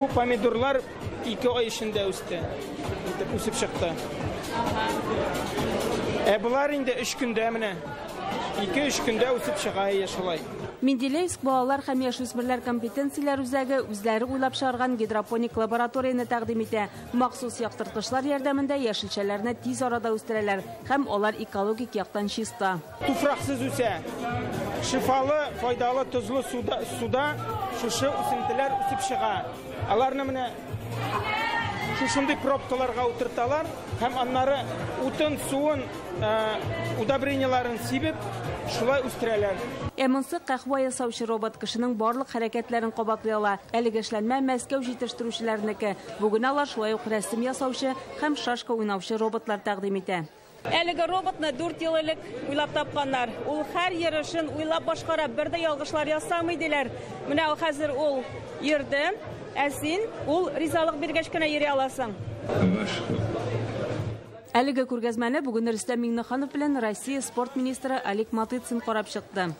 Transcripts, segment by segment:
Bu pomidorlar 2 ay içinde üsüp çıktı. Bunlar indi 3 günde emine. 2-3 günde üsüp çıkıyor yaşılay. Менделеевск балалар һәм яшүсмерләр компетенцияләр үзәге үзләре уйлап чыгарган гидропоник лабораторияны тәкъдим итә. Махсус яктырткычлар ярдәмендә яшелчәләрне тиз арада үстерәләр һәм алар экологик яктан чиста. Туфраксыз үсә. Шифалы, файдалы, тузлы суда шушы үсентеләр үсеп чыга. Аларны менә шушындый пробкаларга утырталар һәм аннары утын, суын, удобренияларын сибеп, шулай үстерәләр. Эмонсы кахва ясаучы робот кешенең барлык хәрәкәтләрен кабатлый ала. Әлеге эшләнмә Мәскәү җитештерүчеләрнеке. Бүген алар шулай ук рәсем ясаучы һәм шашка уйнаучы роботлар тәкъдим итә. Әлеге роботны 4 ел элек уйлап тапканнар. Ул һәр йөрешен уйлап башкара, бер дә ялгышлар ясамый диләр. Менә хәзер ул йөрде, әсин, ул ризалык биргәч кенә йөри аласың. Әлеге күргәзмәне бүген Рөстәм Миңнеханов белән Россия спорт министры Алик Матыцин карап чыкты.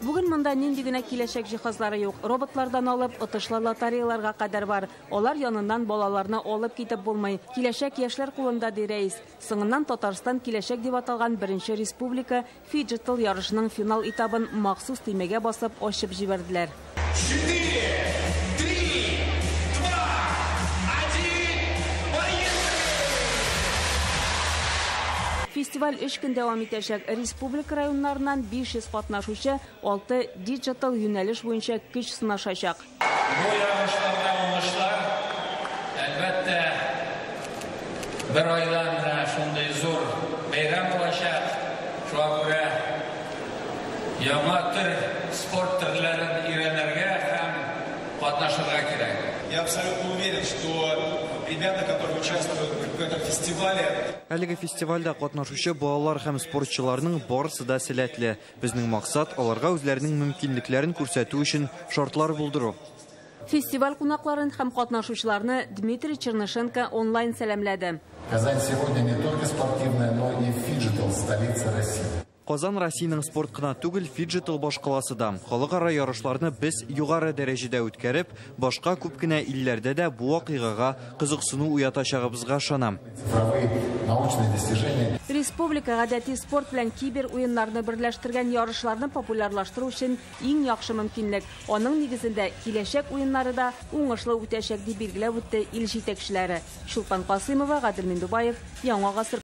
Бүген монда нинди генә киләчәк җиһазлары юк. Роботлардан алып, отышлы лотереяларга кадәр бар. Алар яныннан балаларны алып китеп булмый. Киләчәк яшьләр кулында ди рәис. Соңыннан Татарстан киләчәк дип аталган 1-нче республика Фиджитал ярышының финал этабын махсус төймәгә басып ачып җибәрделәр. Фестиваль 3 көн дәвам итәчәк. Республика районнарыннан 500 катнашучы 6 диджитал юнәлеш буенча көч сынашачак. Бу ярышларда уңышлар әлбәттә бер айдан шундый зур бәйрәм булачак. Шуңа күрә яңа төр спорт төрләрен өйрәнергә һәм катнашырга кирәк. Я абсолютно уверен, что ребята, которые участвуют в этом фестивале... Әлеге фестивальдә катнашучы балалар һәм спортчыларның барысы да сәләтле. Безнең максат аларга үзләренең мөмкинлекләрен күрсәтү өчен шартлар булдыру. Фестиваль кунакларын һәм катнашучыларны Дмитрий Чернышенко онлайн сәламләде. Казань сегодня не только спортивная, но и фиджитал столица России. Казан Россиянең спорт кына түгел, фиджитал башкаласы да. Халыкара ярышларны без югары дәрәҗәдә үткәреп, башка күп кенә илләрдә дә бу вакыйгага кызыксыну уятачагыбызга ышанам. Республика гадәти спорт белән кибер уеннарны берләштергән ярышларны популярлаштыру өчен иң яхшы мөмкинлек. Аның нигезендә киләчәк уеннары да уңышлы үтәчәк дип билгеләп үтте ил җитәкчеләре. Шулпан Касыймова, Гадел Миндубаев, Яңа гасыр